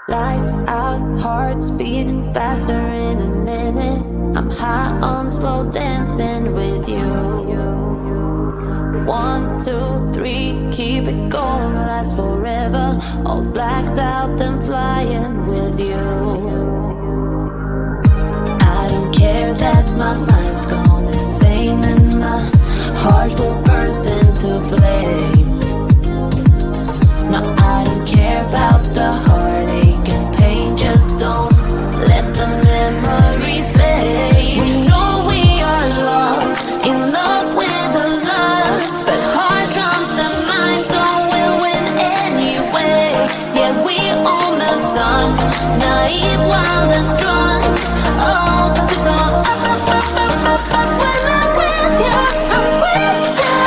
Lights out, hearts beating faster in a minute. I'm high on slow dancing with you. 1, 2, 3, keep it going, last forever. All blacked out, then flying with you. I don't care that my mind's gone insane and my heart will burst into flames. No, I don't care about the heartache and pain. Just don't let the memories fade. We know we are lost, in love with the lust, but heart drums and minds, so we'll win anyway. Yeah, we own the sun, naive, wild and drunk. Oh, 'cause it's all up, up, up, up, up, up. When I'm with you, I'm with you.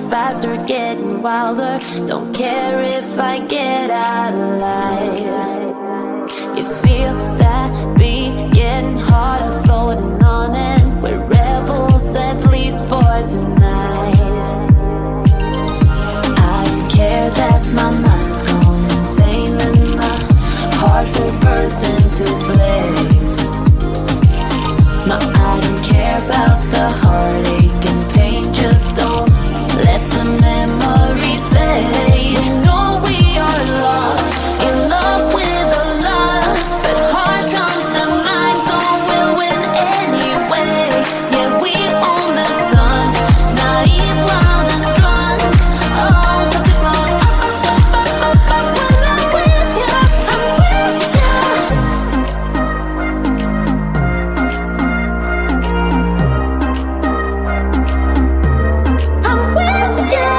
Faster, getting wilder. Don't care if I get out alive. You feel that beat getting harder, floating on it. We're rebels, at least for tonight. I don't care that my mind's going insane and my heart will burst into flames. No, I don't care about the heartache and pain. Just don't let the memories fade. You know we are lost, in love with the lust, but heart drums and minds, so we'll win anyway. Yeah, we own the sun, naive, wild and drunk. Oh, 'cause it's all up, up, up, up, up. When I'm with you, I'm with you. I'm with you.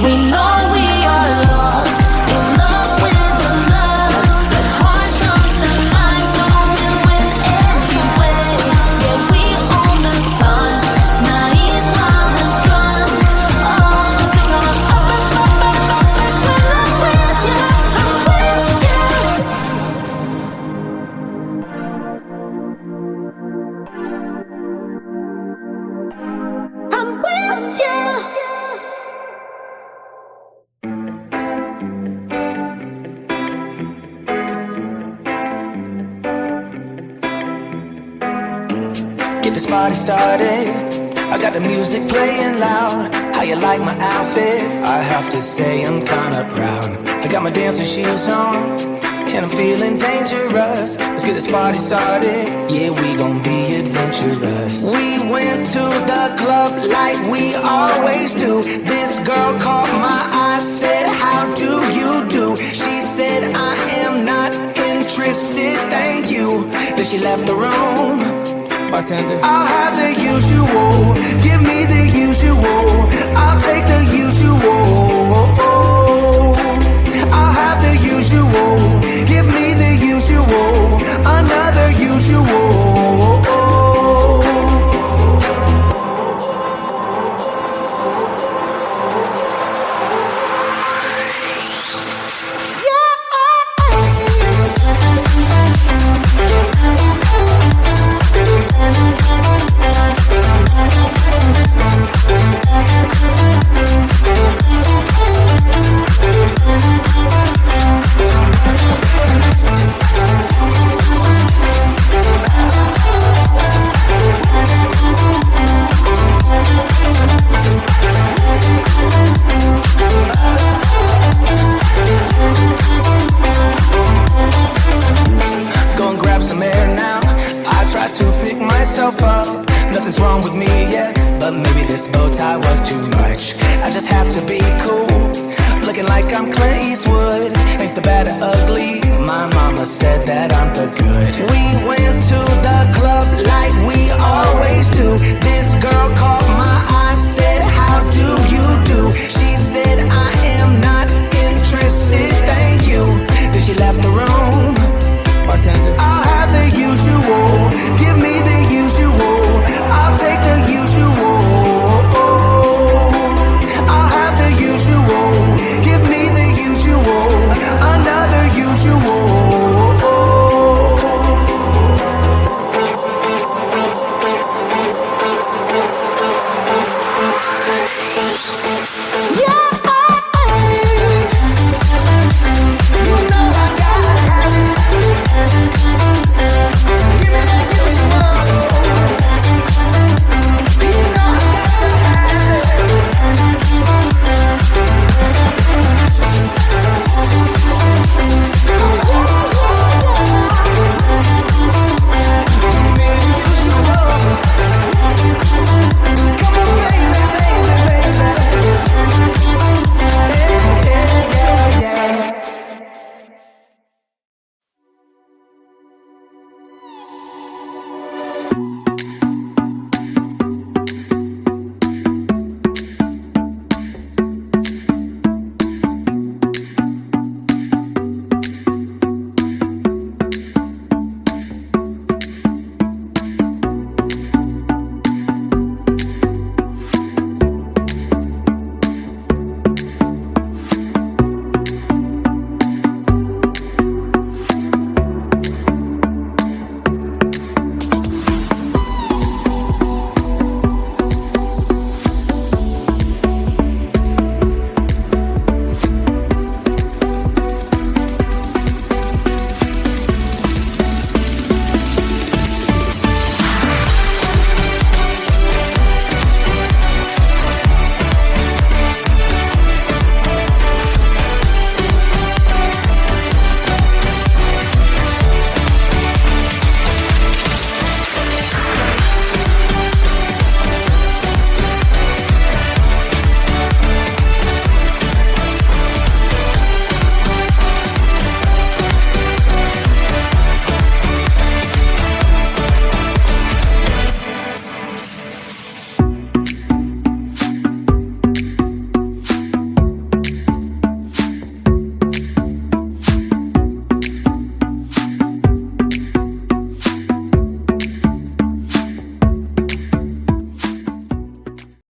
We know we are lost, in love with the lust, but heart drums and minds, so we'll win anyway. Yeah, we own the sun, naive, wild and drunk. Oh, 'cause it's all up, up, up, up, up, up. When I'm with you, I'm with you. I'm with you. Get this party started. I got the music playing loud. How you like my outfit? I have to say I'm kinda proud. I got my dancing shoes on, and I'm feeling dangerous. Let's get this party started. Yeah, we gon' be adventurous. We went to the club like we always do. This girl caught my eye, said, how do you do? She said, I am not interested, thank you. Then she left the room. Bartender, I'll have the usual. Give me the usual. I'll take the usual. I'll have the usual. Give me the usual. Another usual. Up. Nothing's wrong with me yet, but maybe this bow tie was too much. I just have to be cool, looking like I'm Clint Eastwood. Ain't the bad or ugly, my mama said that I'm the good. We went to the club like we always do. This girl caught my eye, said, how do you do? She said, I am not interested, thank you. Then she left the room. Bartender, I'll have the usual.